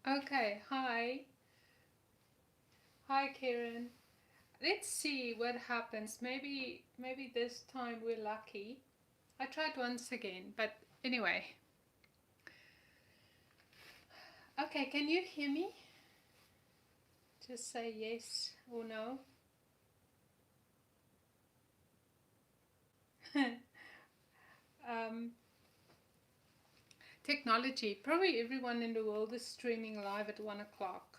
Okay, hi. Hi, Karen. Let's see what happens. Maybe this time we're lucky. I tried once again, but anyway. Okay, can you hear me? Just say yes or no. um, Technology. Probably everyone in the world is streaming live at 1 o'clock.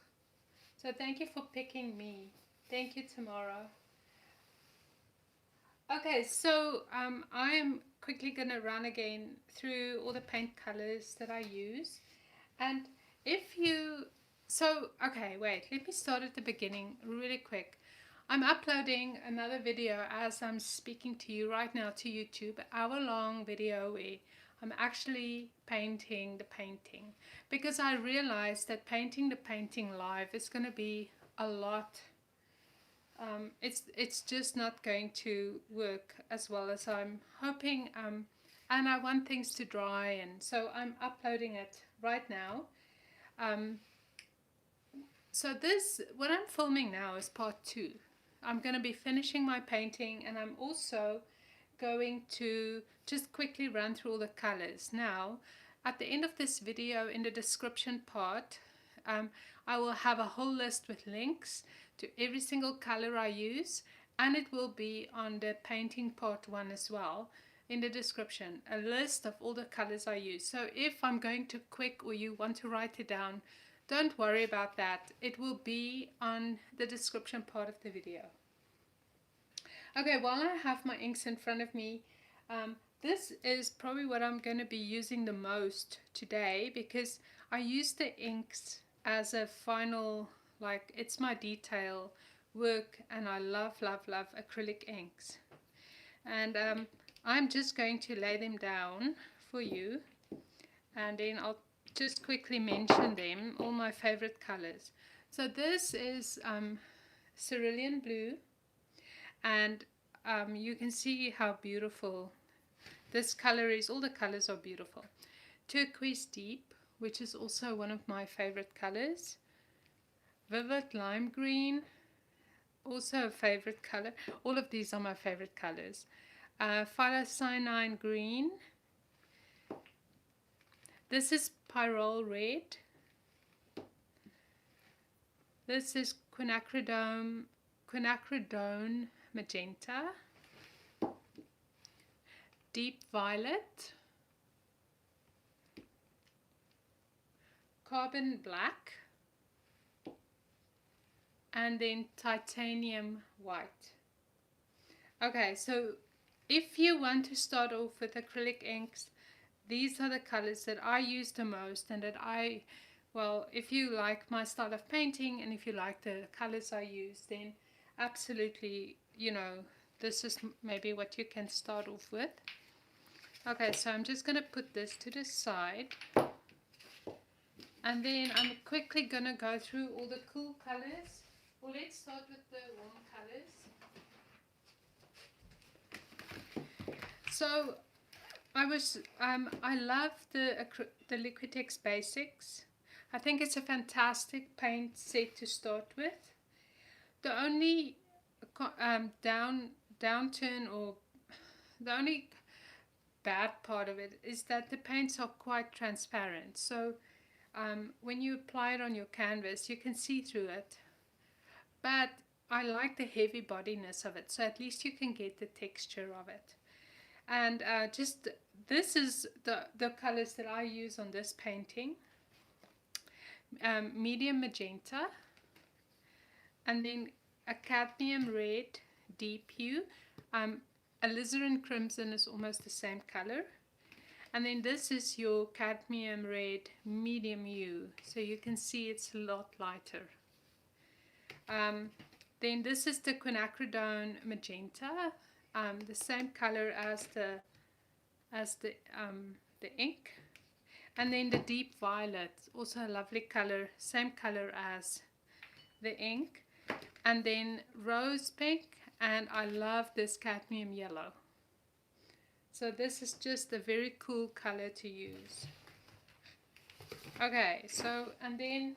So thank you for picking me. Thank you, Tamara. Okay, so I am quickly going to run again through all the paint colors that I use. And if you, so, okay, wait, let me start at the beginning really quick. I'm uploading another video as I'm speaking to you right now to YouTube, an hour-long video where I'm actually painting the painting, because I realized that painting the painting live is going to be a lot. It's just not going to work as well as I'm hoping, and I want things to dry, and so I'm uploading it right now. Um, so this, what I'm filming now is part 2. I'm going to be finishing my painting, and I'm also going to just quickly run through all the colors. Now, at the end of this video, in the description part, um, I will have a whole list with links to every single color I use, and it will be on the painting part 1 as well in the description, a list of all the colors I use. So if I'm going too quick or you want to write it down, don't worry about that. It will be on the description part of the video. Okay, while I have my inks in front of me, this is probably what I'm going to be using the most today, because I use the inks as a final, like, it's my detail work, and I love, love, love acrylic inks. And I'm just going to lay them down for you, and then I'll just quickly mention them, all my favorite colors. So this is cerulean blue, and you can see how beautiful this color is. All the colors are beautiful. Turquoise deep, which is also one of my favorite colors. Vivid lime green, also a favorite color. All of these are my favorite colors. Phyllocyanine green. This is pyrrole red. This is quinacridone magenta. Deep violet. Carbon black. And then titanium white. Okay, so if you want to start off with acrylic inks, these are the colors that I use the most, and that well, if you like my style of painting and if you like the colors I use, then absolutely, this is maybe what you can start off with. Okay, so I'm just going to put this to the side, and then I'm quickly going to go through all the cool colors. Well, let's start with the warm colors. So I love the Liquitex Basics. I think it's a fantastic paint set to start with. The only downturn, or the only bad part of it, is that the paints are quite transparent. So when you apply it on your canvas, you can see through it. But I like the heavy bodiness of it, so at least you can get the texture of it. And just this is the colors that I use on this painting. Medium magenta, and then a cadmium red deep hue. Alizarin crimson is almost the same color, and then this is your cadmium red medium hue, so you can see it's a lot lighter. Then this is the quinacridone magenta, the same color as the ink. And then the deep violet, also a lovely color, same color as the ink. And then rose pink, and I love this cadmium yellow. So this is just a very cool color to use. Okay, so and then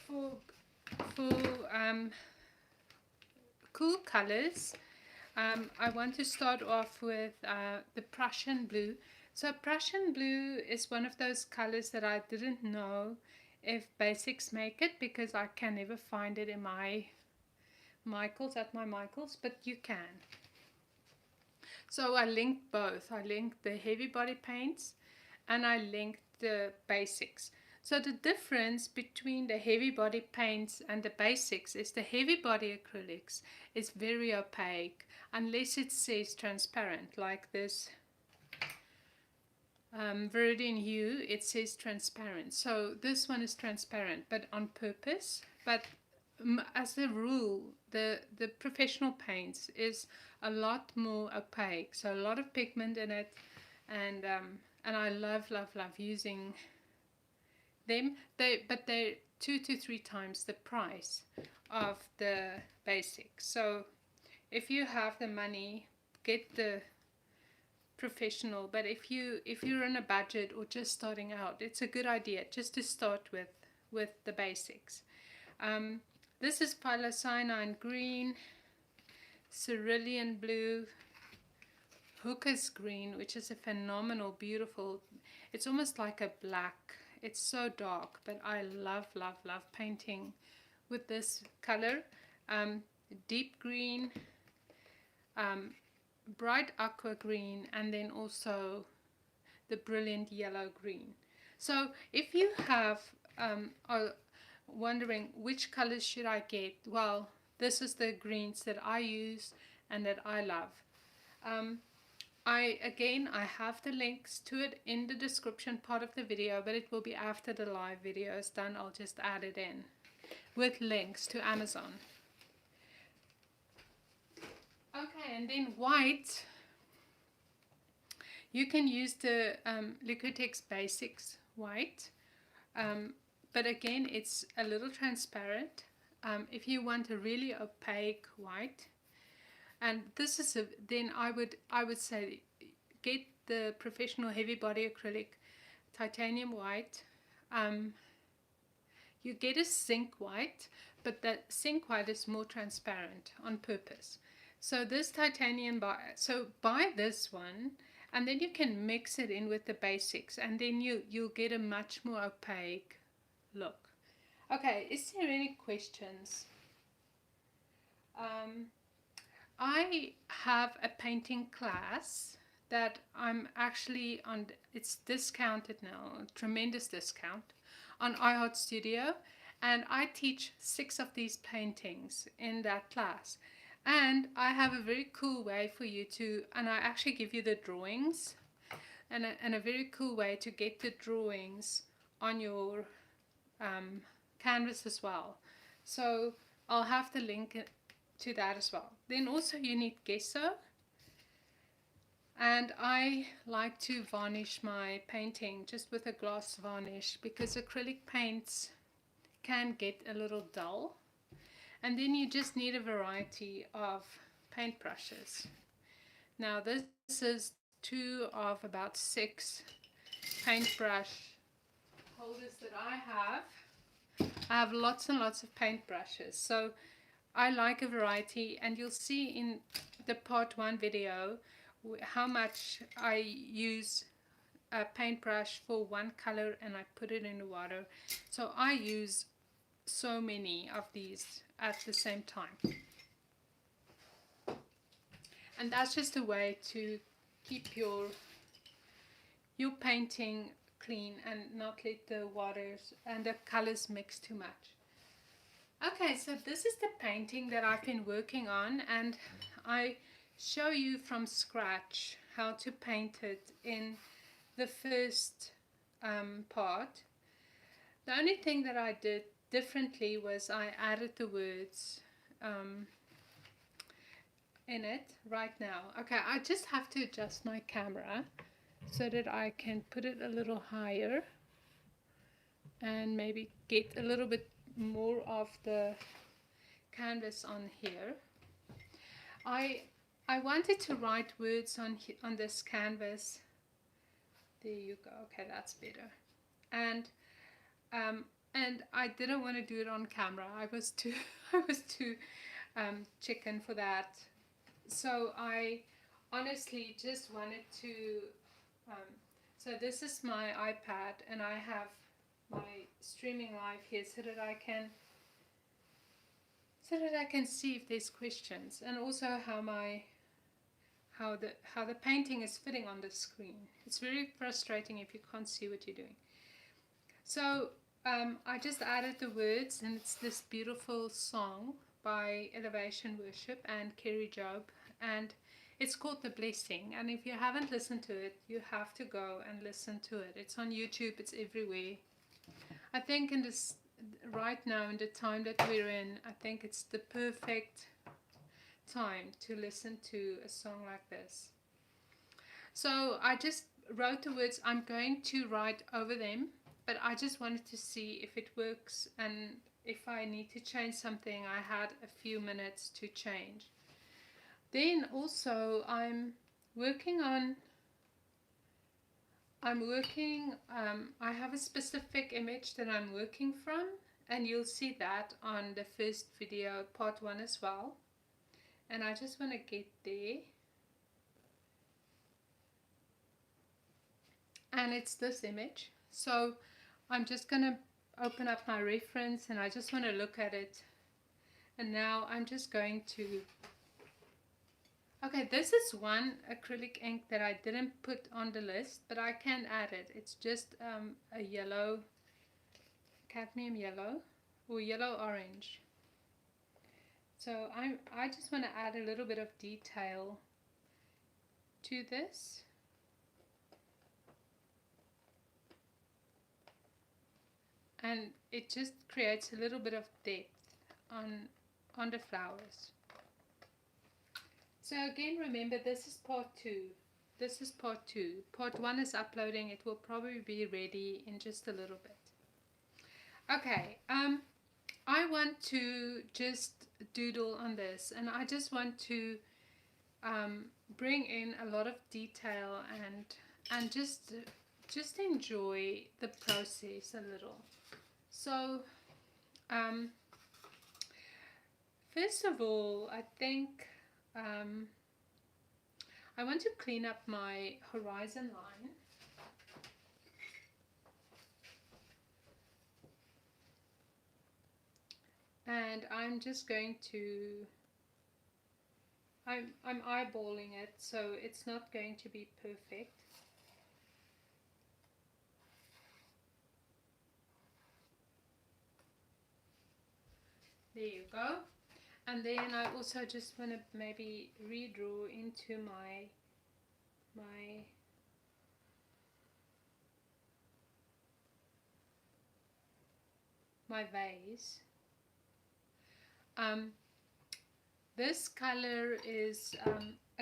for for cool colors, I want to start off with the Prussian blue. So Prussian blue is one of those colors that I didn't know if Basics make it, because I can never find it in my Michaels, at my Michaels, but you can. So I linked both. I linked the heavy body paints and I linked the Basics. So the difference between the heavy body paints and the Basics is the heavy body acrylics is very opaque unless it says transparent, like this Viridian Hue, it says transparent. So this one is transparent, but on purpose. But as a rule, the professional paints is a lot more opaque, so a lot of pigment in it, and I love using them. But they're 2 to 3 times the price of the Basics. So if you have the money, get the professional. But if you're on a budget or just starting out, it's a good idea just to start with the Basics. This is phyllocyanine green, cerulean blue, hooker's green, which is a phenomenal, beautiful. It's almost like a black. It's so dark, but I love painting with this color. Deep green, bright aqua green, and then also the brilliant yellow green. So if you have are wondering which colors should I get, well, this is the greens that I use and that I love. I have the links to it in the description part of the video, but it will be after the live video is done. I'll just add it in with links to Amazon. Okay, and then white, you can use the Liquitex Basics white, but again, it's a little transparent. If you want a really opaque white, and this is then I would say get the professional heavy body acrylic titanium white. You get a zinc white, but that zinc white is more transparent on purpose. So this titanium, so buy this one, and then you can mix it in with the Basics, and then you'll get a much more opaque look. Okay, is there any questions? I have a painting class that I'm actually on. It's discounted now, a tremendous discount on iHeart Studio, and I teach 6 of these paintings in that class. And I have a very cool way for you to, and I actually give you the drawings, and a very cool way to get the drawings on your canvas as well. So I'll have the link to that as well. Then also you need gesso, and I like to varnish my painting just with a gloss varnish, because acrylic paints can get a little dull. And then you just need a variety of paint brushes. Now this is 2 of about 6 paintbrush holders that I have. I have lots and lots of paint brushes, so I like a variety, and you'll see in the part 1 video how much I use a paintbrush for one color and I put it in the water. So I use so many of these at the same time, and that's just a way to keep your painting clean and not let the waters and the colors mix too much. Okay, so this is the painting that I've been working on, and I show you from scratch how to paint it in the first part. The only thing that I did differently was I added the words in it right now. Okay, I just have to adjust my camera so that I can put it a little higher and maybe get a little bit more of the canvas on here. I wanted to write words on this canvas. There you go. Okay, that's better. And um, and I didn't want to do it on camera. I was too I was too chicken for that. So I honestly just wanted to. Um, so this is my iPad, and I have my streaming live here so that I can see if there's questions, and also how the painting is fitting on the screen. It's very frustrating if you can't see what you're doing. So I just added the words, and it's this beautiful song by Elevation Worship and Kerry Job, and it's called The Blessing. And if you haven't listened to it, you have to go and listen to it. It's on YouTube, it's everywhere. I think in this right now, in the time that we're in, I think it's the perfect time to listen to a song like this. So I just wrote the words. I'm going to write over them, but I just wanted to see if it works, and if I need to change something, I had a few minutes to change. Then also I'm working, I have a specific image that I'm working from, and you'll see that on the first video, part 1 as well. And I just want to get there. And it's this image. So I'm just going to open up my reference, and I just want to look at it. And now I'm just going to... Okay, this is one acrylic ink that I didn't put on the list, but I can add it. It's just a yellow, cadmium yellow, or yellow orange. So I just want to add a little bit of detail to this. And it just creates a little bit of depth on the flowers. So again, remember, this is part 2. This is part 2. Part 1 is uploading. It will probably be ready in just a little bit. Okay, I want to just doodle on this, and I just want to bring in a lot of detail and just enjoy the process a little. So first of all, I think I want to clean up my horizon line. And I'm just going to, I'm eyeballing it, so it's not going to be perfect. There you go. And then I also just want to maybe redraw into my vase. This color is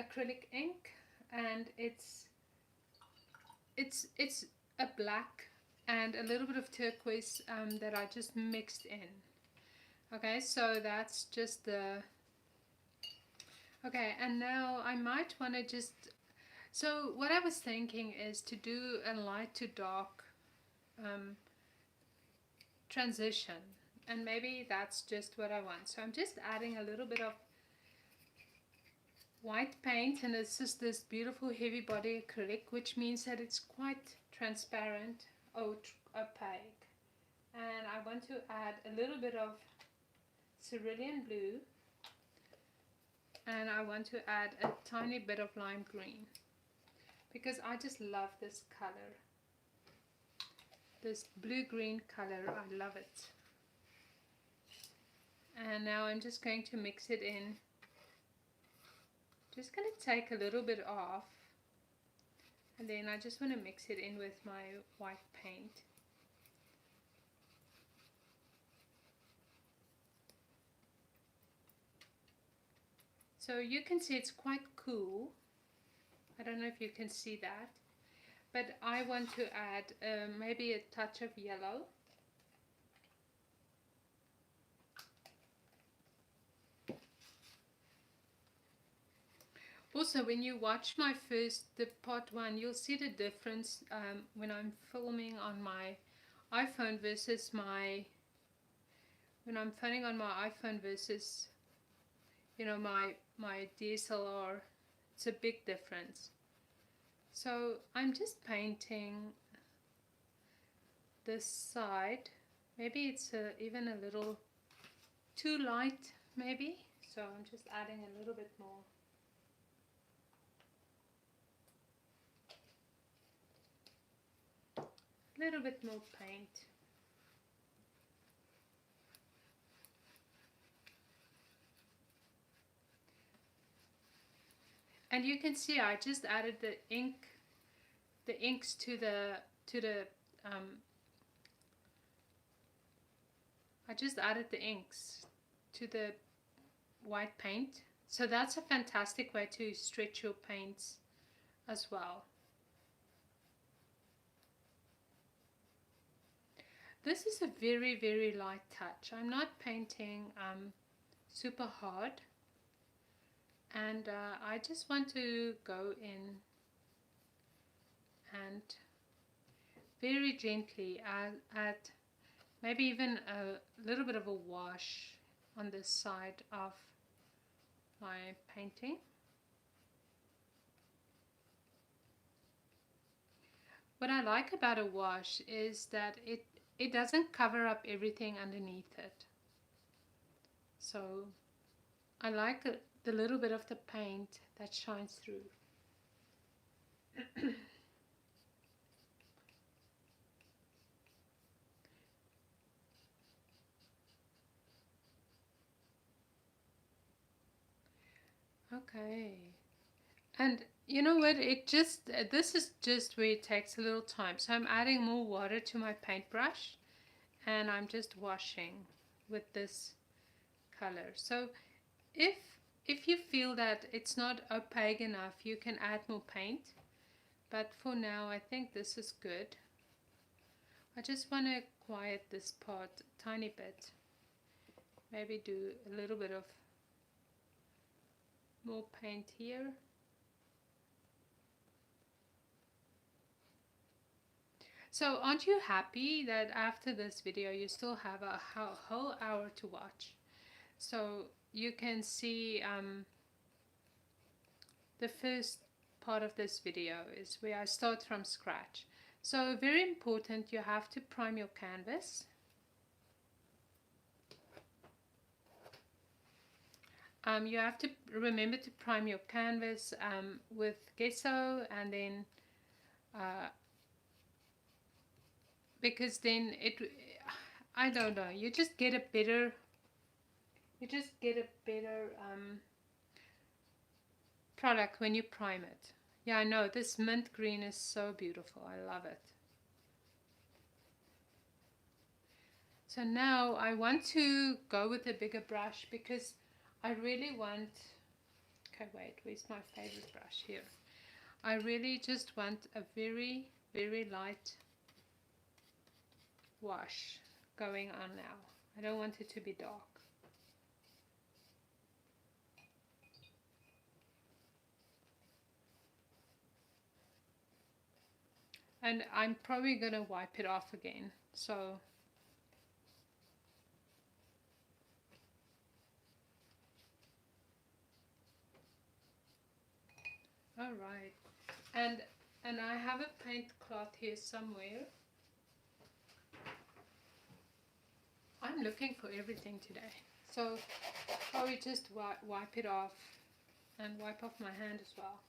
acrylic ink, and it's a black and a little bit of turquoise that I just mixed in. Okay, so that's just the... Okay, and now I might want to just... So what I was thinking is to do a light to dark transition, and maybe that's just what I want. So I'm just adding a little bit of white paint, and it's just this beautiful heavy body acrylic, which means that it's quite transparent or opaque. And I want to add a little bit of cerulean blue, and I want to add a tiny bit of lime green, because I just love this color, this blue-green color. I love it. And now I'm just going to mix it in. Just going to take a little bit off, and then I just want to mix it in with my white paint. So you can see it's quite cool. I don't know if you can see that, but I want to add maybe a touch of yellow. Also, when you watch the part 1, you'll see the difference when I'm filming on my iPhone versus when I'm filming on my iPhone versus, my DSLR. It's a big difference. So I'm just painting this side. Maybe it's even a little too light, maybe. So I'm just adding a little bit more. A little bit more paint. And you can see I just added the inks to the I just added the inks to the white paint. So that's a fantastic way to stretch your paints as well. This is a very, very light touch. I'm not painting super hard, and I just want to go in and very gently add maybe even a little bit of a wash on this side of my painting. What I like about a wash is that it doesn't cover up everything underneath it. So I like the little bit of the paint that shines through. Okay. And you know what, this is just where it takes a little time. So I'm adding more water to my paintbrush, and I'm just washing with this color. So if you feel that it's not opaque enough, you can add more paint, but for now I think this is good. I just want to quiet this part a tiny bit, maybe do a little bit of more paint here. So aren't you happy that after this video you still have a whole hour to watch? So you can see the first part of this video is where I start from scratch. So very important, you have to prime your canvas. You have to remember to prime your canvas with gesso, and then because then I don't know, you just get a better product when you prime it. Yeah, I know, this mint green is so beautiful. I love it. So now I want to go with a bigger brush because I really want, okay, wait, where's my favorite brush? Here. I really just want a very, very light wash going on now. I don't want it to be dark. And I'm probably going to wipe it off again. So all right. And I have a paint cloth here somewhere. I'm looking for everything today. So probably just wipe it off and wipe off my hand as well.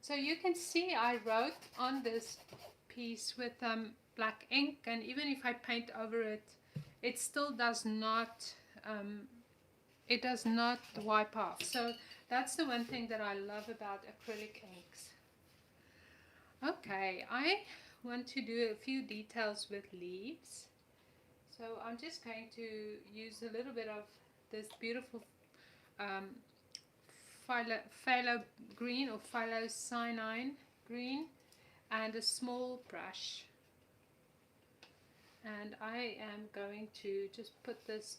So you can see I wrote on this piece with black ink, and even if I paint over it, it still does not wipe off. So that's the one thing that I love about acrylic inks. Okay, I want to do a few details with leaves. So I'm just going to use a little bit of this beautiful phthalo green or phyllocyanine green and a small brush. And I am going to just put this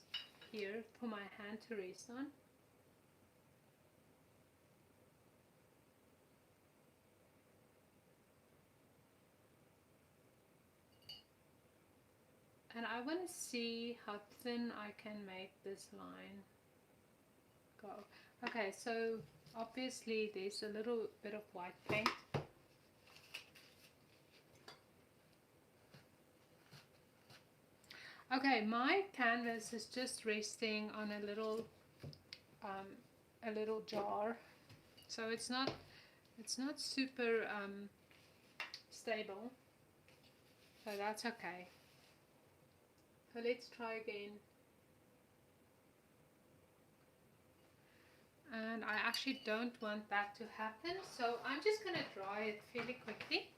here for my hand to rest on. And I want to see how thin I can make this line go. Okay, so obviously there's a little bit of white paint. Okay, my canvas is just resting on a little jar, so it's not super stable, so that's okay. So let's try again. And I actually don't want that to happen, so I'm just going to dry it fairly quickly.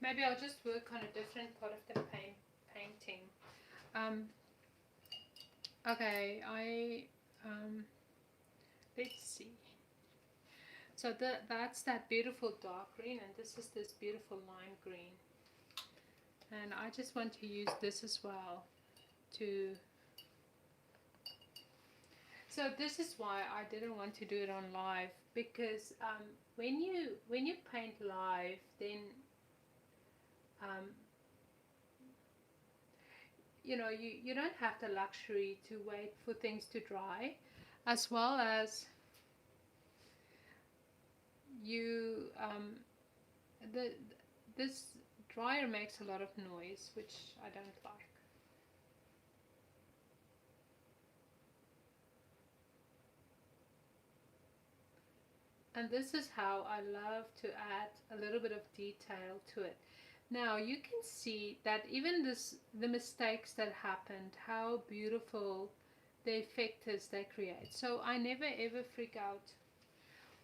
Maybe I'll just work on a different part of the painting. Okay, let's see. So that's that beautiful dark green, and this is this beautiful lime green. And I just want to use this as well to... So this is why I didn't want to do it on live, because when you paint live, then you know, you don't have the luxury to wait for things to dry, as well as you this dryer makes a lot of noise, which I don't like. And this is how I love to add a little bit of detail to it. Now you can see that even the mistakes that happened, how beautiful the effect is they create. So I never ever freak out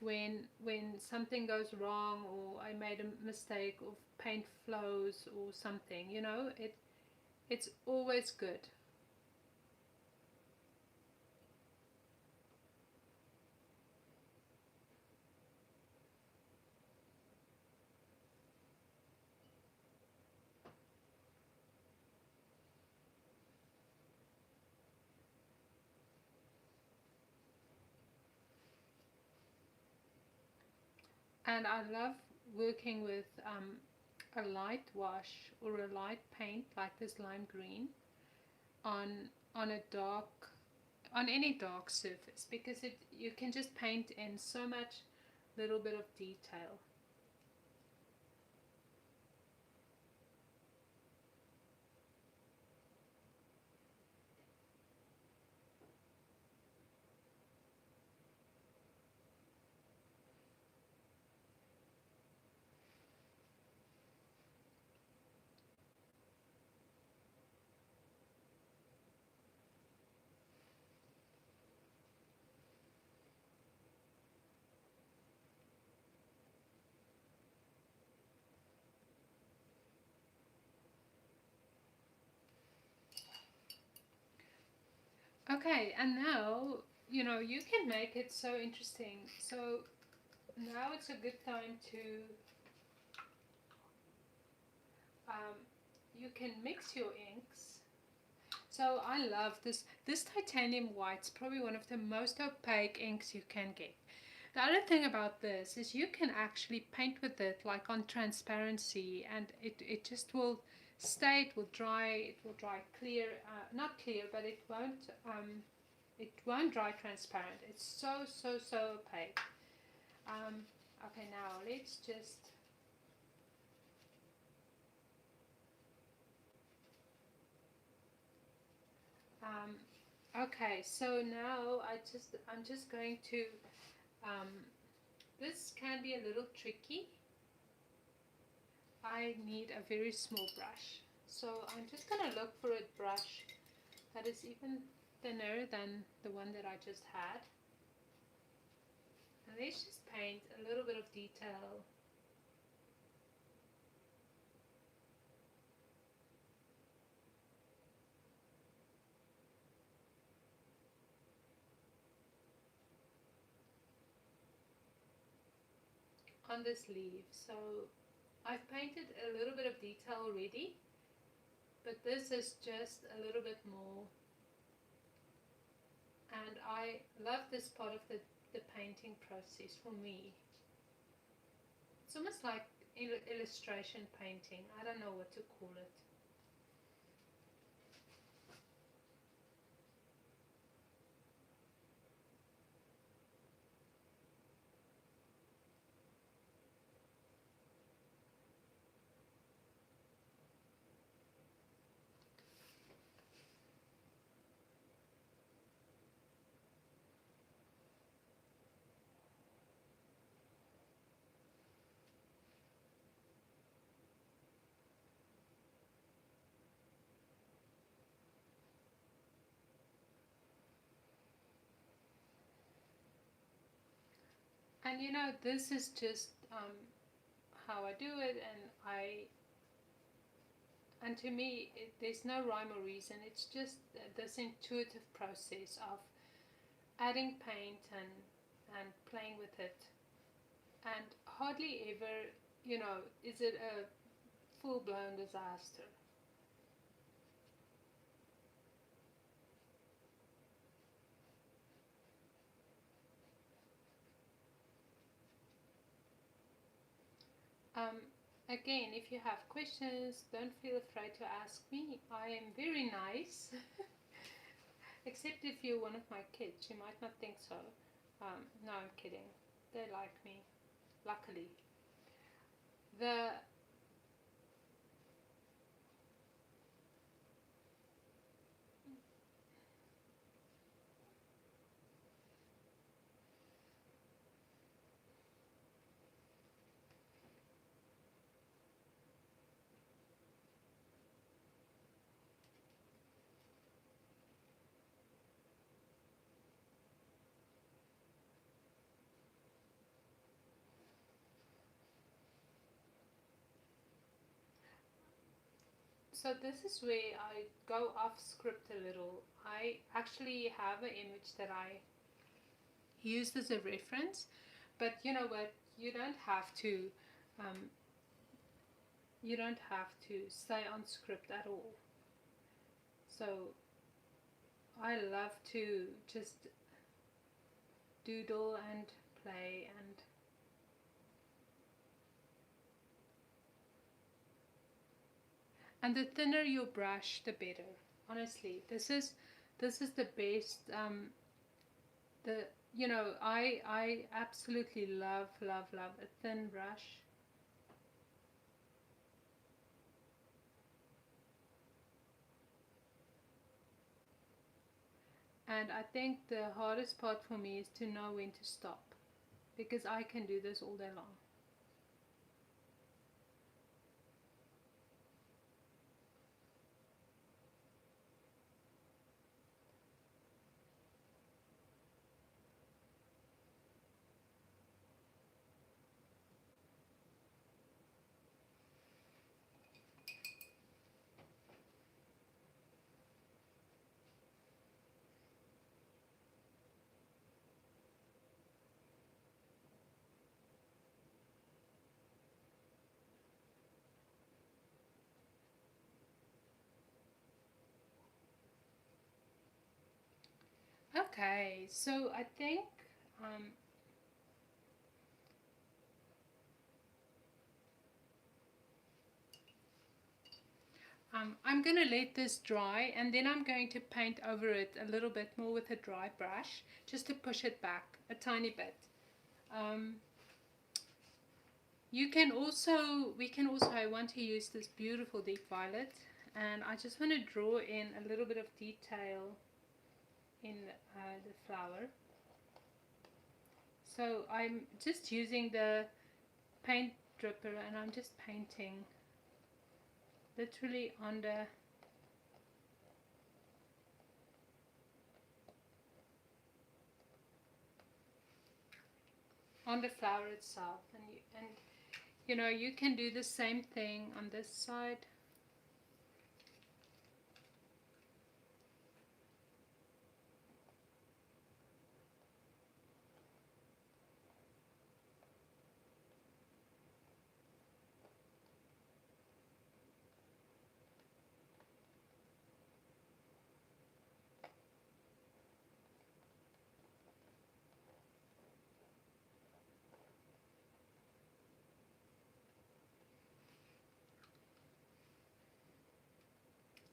when something goes wrong, or I made a mistake, or paint flows or something, you know, it's always good. And I love working with a light wash or a light paint like this lime green on a dark, on any dark surface, because you can just paint in so much little bit of detail. Okay, and now, you know, you can make it so interesting. So now it's a good time to, you can mix your inks. So I love this titanium white's probably one of the most opaque inks you can get. The other thing about this is you can actually paint with it like on transparency, and it just will stay, it will dry clear, not clear, but it won't dry transparent. It's so, so, so opaque. Okay, now let's just, okay, so now I'm just going to, um, this can be a little tricky. I need a very small brush. So I'm just going to look for a brush that is even thinner than the one that I just had. And let's just paint a little bit of detail. On this leaf. So I've painted a little bit of detail already, but this is just a little bit more. And I love this part of the painting process for me. It's almost like illustration painting. I don't know what to call it. And you know, this is just how I do it, and to me, there's no rhyme or reason. It's just this intuitive process of adding paint and playing with it, and hardly ever, you know, is it a full-blown disaster. Um, Again, if you have questions, don't feel afraid to ask me. I am very nice, except if you're one of my kids. You might not think so. No, I'm kidding. They like me, luckily. The So this is where I go off script a little. I actually have an image that I used as a reference, but you know what? Um, you don't have to stay on script at all. So I love to just doodle and play, and the thinner your brush, the better. Honestly, this is the best. The you know I absolutely love a thin brush. And I think the hardest part for me is to know when to stop, because I can do this all day long. Okay, so I think um, I'm going to let this dry, and then I'm going to paint over it a little bit more with a dry brush, just to push it back a tiny bit. I want to use this beautiful deep violet, and I just want to draw in a little bit of detail in the flower. So I'm just using the paint dripper, and I'm just painting literally on the flower itself, and you know, you can do the same thing on this side.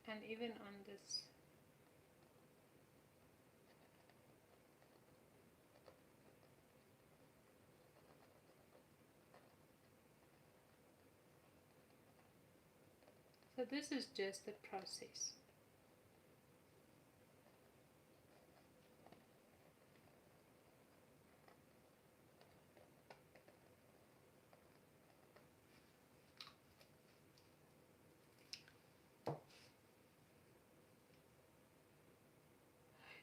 And even on this. So this is just the process.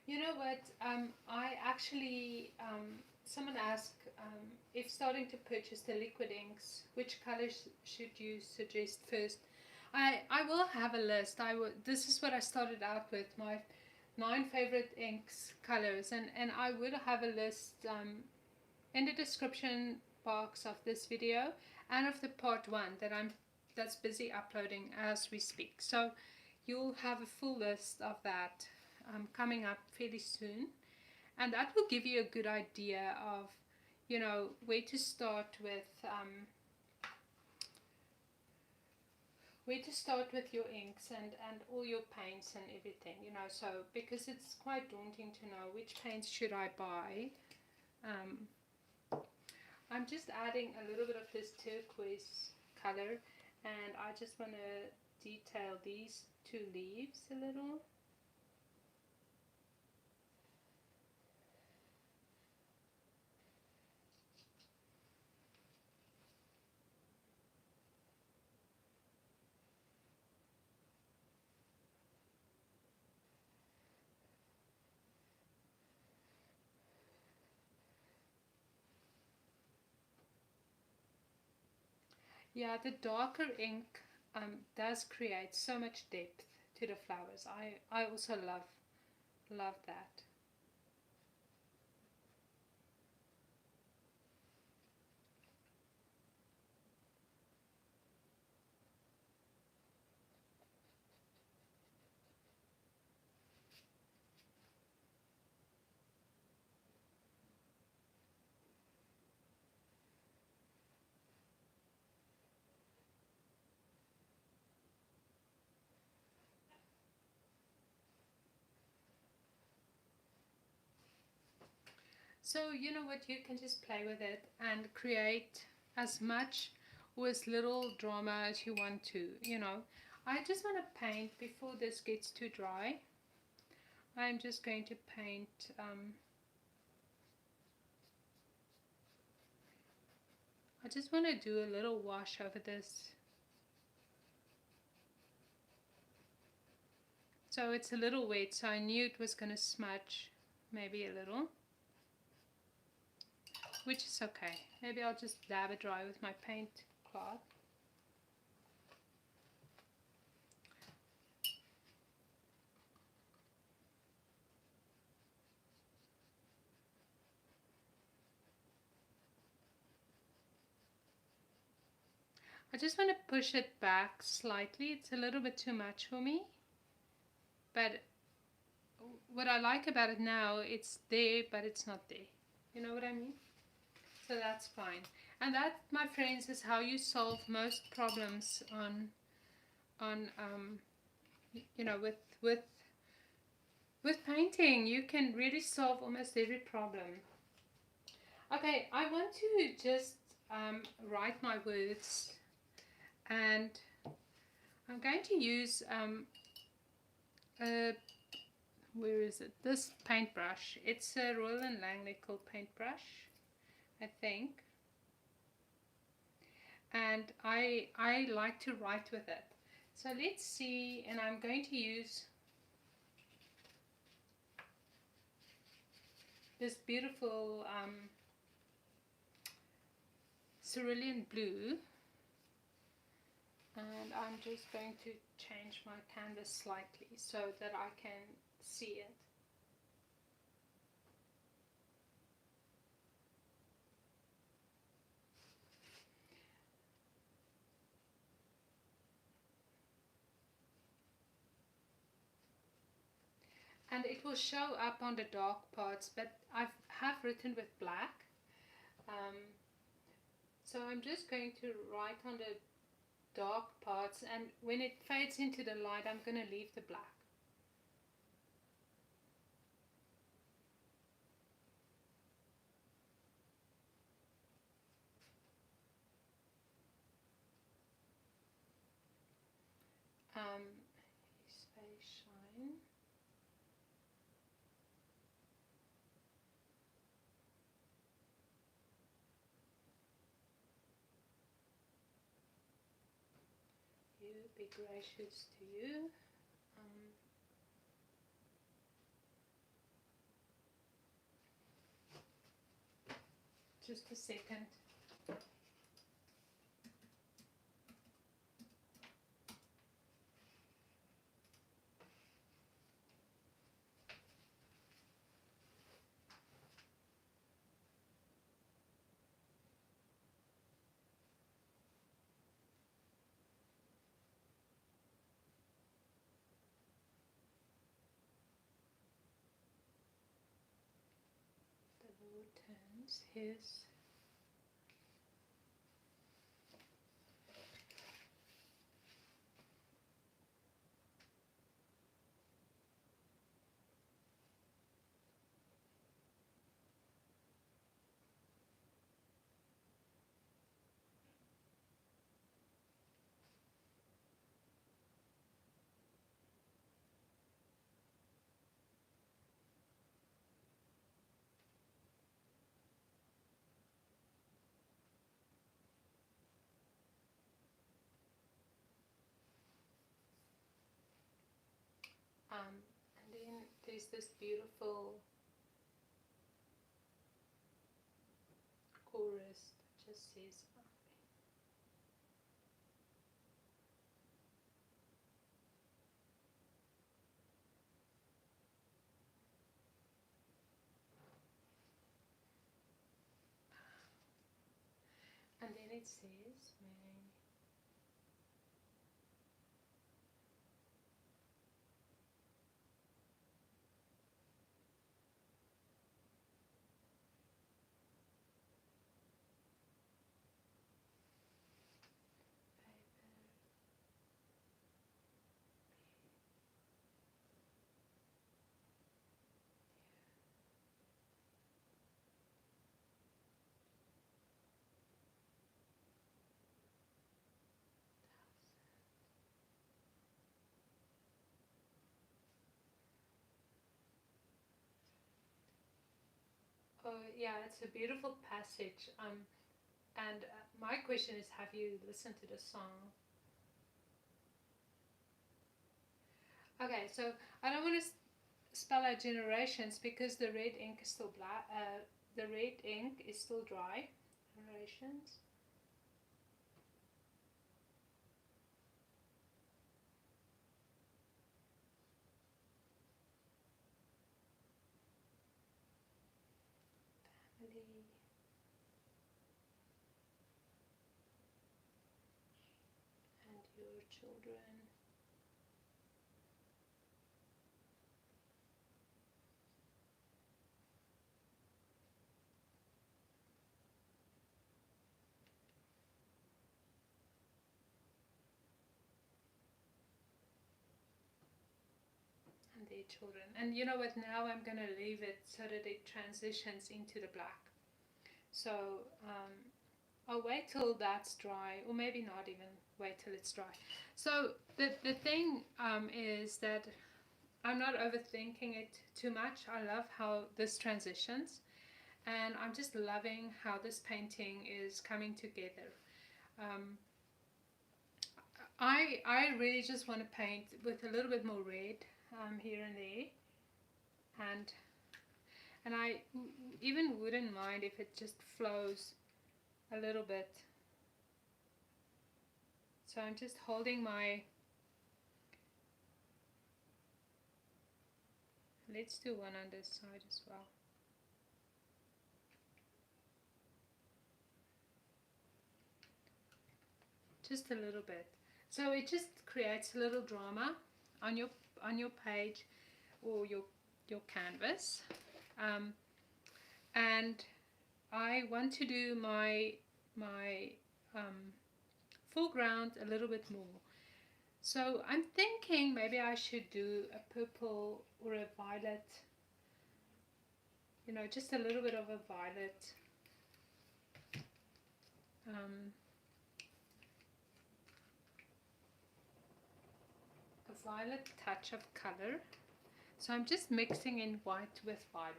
You know what? I actually, someone asked if starting to purchase the liquid inks, which colors should you suggest first? I will have a list. This is what I started out with, my 9 favorite inks colors, and I will have a list in the description box of this video and of the part 1 that's busy uploading as we speak. So you'll have a full list of that coming up fairly soon, and that will give you a good idea of, you know, where to start with your inks and all your paints and everything, you know. So because it's quite daunting to know which paints should I buy. I'm just adding a little bit of this turquoise color, and I just want to detail these 2 leaves a little. Yeah, the darker ink does create so much depth to the flowers. I also love that. So you know what, you can just play with it and create as much or as little drama as you want to, you know. I just want to paint before this gets too dry. I'm just going to paint I just want to do a little wash over this. So it's a little wet, so I knew it was going to smudge maybe a little, which is okay. Maybe I'll just dab it dry with my paint cloth. I just want to push it back slightly. It's a little bit too much for me. But what I like about it now, it's there, but it's not there. You know what I mean? So that's fine. And that, my friends, is how you solve most problems on you know, with painting, you can really solve almost every problem. Okay, I want to just write my words, and I'm going to use a, where is it? This paintbrush. It's a Royal and Langnickel paintbrush, I think. And I like to write with it. So let's see, and I'm going to use this beautiful cerulean blue, and I'm just going to change my canvas slightly so that I can see it. And it will show up on the dark parts, but I have written with black. So I'm just going to write on the dark parts, and when it fades into the light, I'm going to leave the black. His face shine. You be gracious to you. Just a second. The Lord turns his and then there's this beautiful chorus that just says, and then it says, may oh yeah, it's a beautiful passage. And my question is, have you listened to the song? Okay, so I don't want to spell out generations because the red ink is still black. The red ink is still dry. Generations. Family. And your children. their children. And you know what, now I'm going to leave it so that it transitions into the black. So I'll wait till that's dry, or maybe not even wait till it's dry. So the thing is that I'm not overthinking it too much. I love how this transitions, and I'm just loving how this painting is coming together. I really just want to paint with a little bit more red here and there, and I even wouldn't mind if it just flows a little bit. So I'm just holding my, let's do one on this side as well. Just a little bit. So it just creates a little drama on your page or your canvas. And I want to do my foreground a little bit more. So I'm thinking maybe I should do a purple or a violet, you know, just a little bit of a violet. A violet touch of color. So I'm just mixing in white with violet.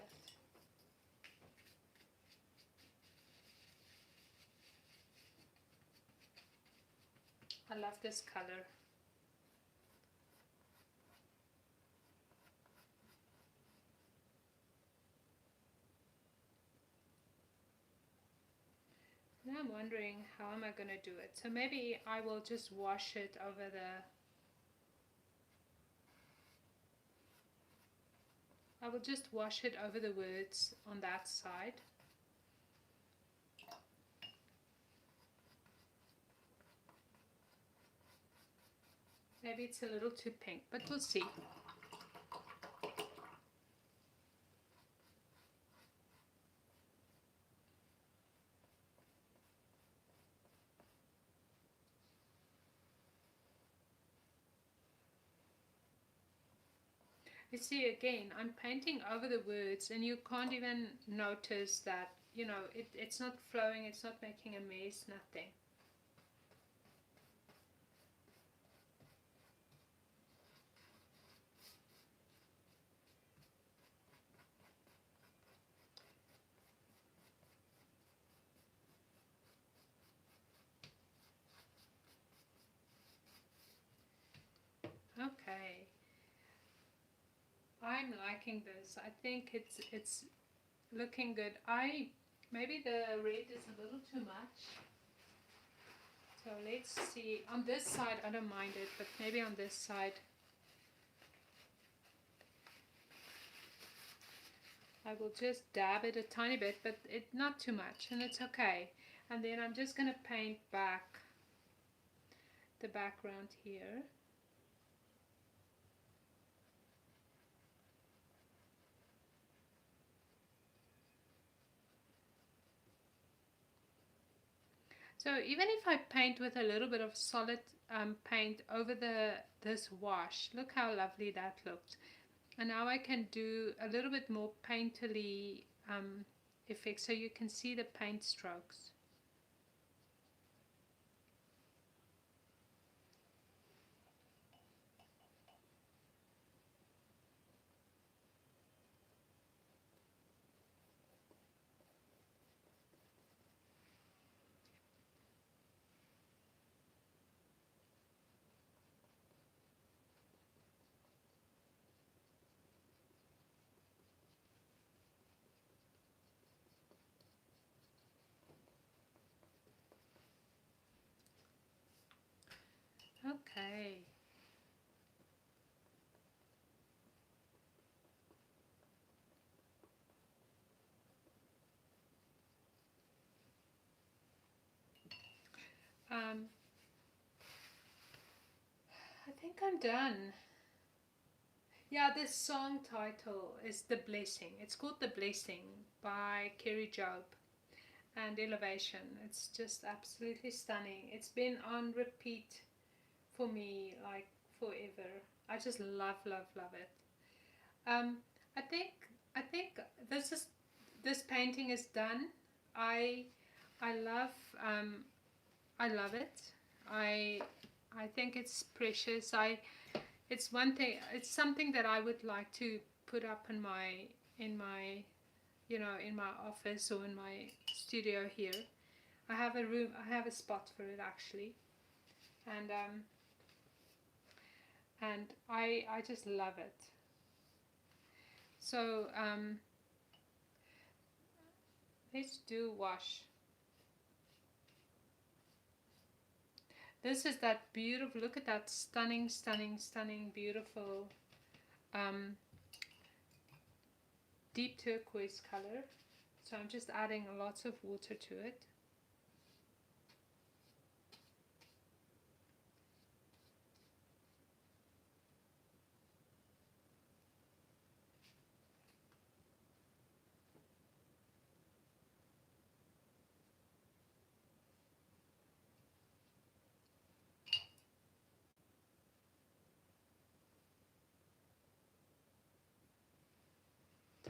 I love this color. Now I'm wondering how am I going to do it. So maybe I will just wash it over I will just wash it over the words on that side. Maybe it's a little too pink, but we'll see. You see, again, I'm painting over the words and you can't even notice that, you know, it's not flowing, it's not making a mess, nothing. Okay. I'm liking this. I think it's looking good. Maybe the red is a little too much. So let's see. On this side I don't mind it, but maybe on this side I will just dab it a tiny bit, but not too much, and it's okay. And then I'm just going to paint back the background here. So even if I paint with a little bit of solid paint over this wash, look how lovely that looked. And now I can do a little bit more painterly effect, so you can see the paint strokes. Okay. I think I'm done. Yeah, this song title is The Blessing. It's called The Blessing by Kerry Job and Elevation. It's just absolutely stunning. It's been on repeat for me like forever. I just love, love, love it. Um, I think I think this painting is done. I I love um, I love it. I I think it's precious. It's one thing. It's something that I would like to put up in my in my office or in my studio here. I have a room. I have a spot for it actually, and I just love it. So let's do wash. This is that beautiful. Look at that stunning, stunning, stunning, beautiful um, deep turquoise color. So I'm just adding lots of water to it.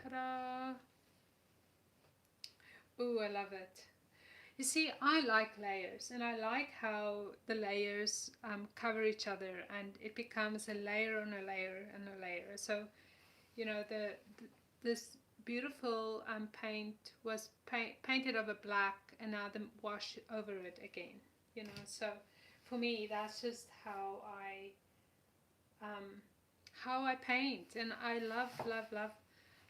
Ta-da! Ooh, I love it. You see, I like layers, and I like how the layers cover each other, and it becomes a layer on a layer and a layer. So, you know, this beautiful paint was painted over black, and now the wash over it again. You know, so for me, that's just um, how I paint, and I love, love, love,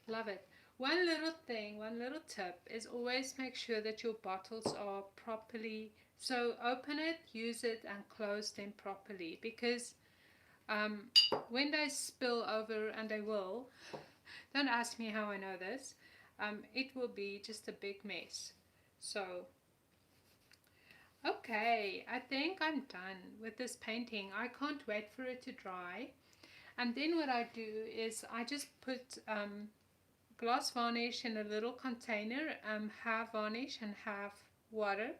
love it. One little thing, one little tip is always make sure that your bottles are properly. So open it, use it, and close them properly because um, when they spill over, and they will, don't ask me how I know this, it will be just a big mess. So, okay, I think I'm done with this painting. I can't wait for it to dry. And then what I do is I just put glass varnish in a little container, half varnish and half water,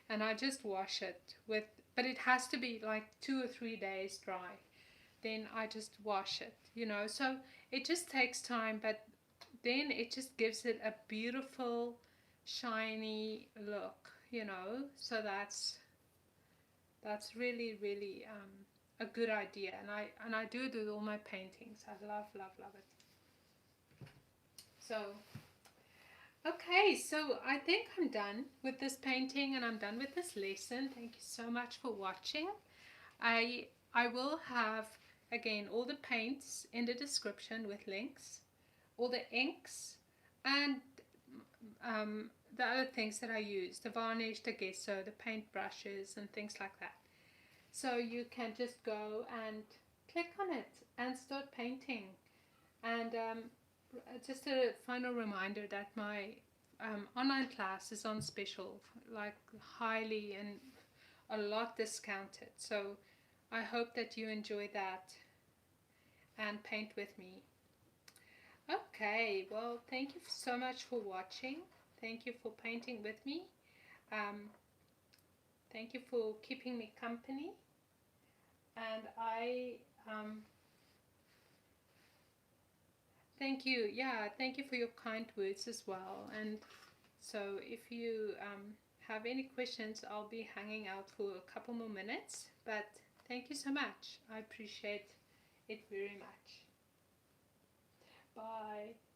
and I just wash it with, but it has to be like 2 or 3 days dry. Then I just wash it, so it just takes time, but then it just gives it a beautiful shiny look, so that's really, really a good idea, and I do it with all my paintings. I love, love, love it. So okay, so I think I'm done with this painting, and I'm done with this lesson. Thank you so much for watching. I will have again all the paints in the description with links, all the inks, and the other things that I use, the varnish, the gesso, the paint brushes, and things like that. So you can just go and click on it and start painting. And just a final reminder that my online class is on special, like highly and a lot discounted. So I hope that you enjoy that and paint with me. Okay, well, thank you so much for watching. Thank you for painting with me. Um, Thank you for keeping me company. And thank you. Yeah, thank you for your kind words as well. And so if you have any questions, I'll be hanging out for a couple more minutes. But thank you so much. I appreciate it very much. Bye.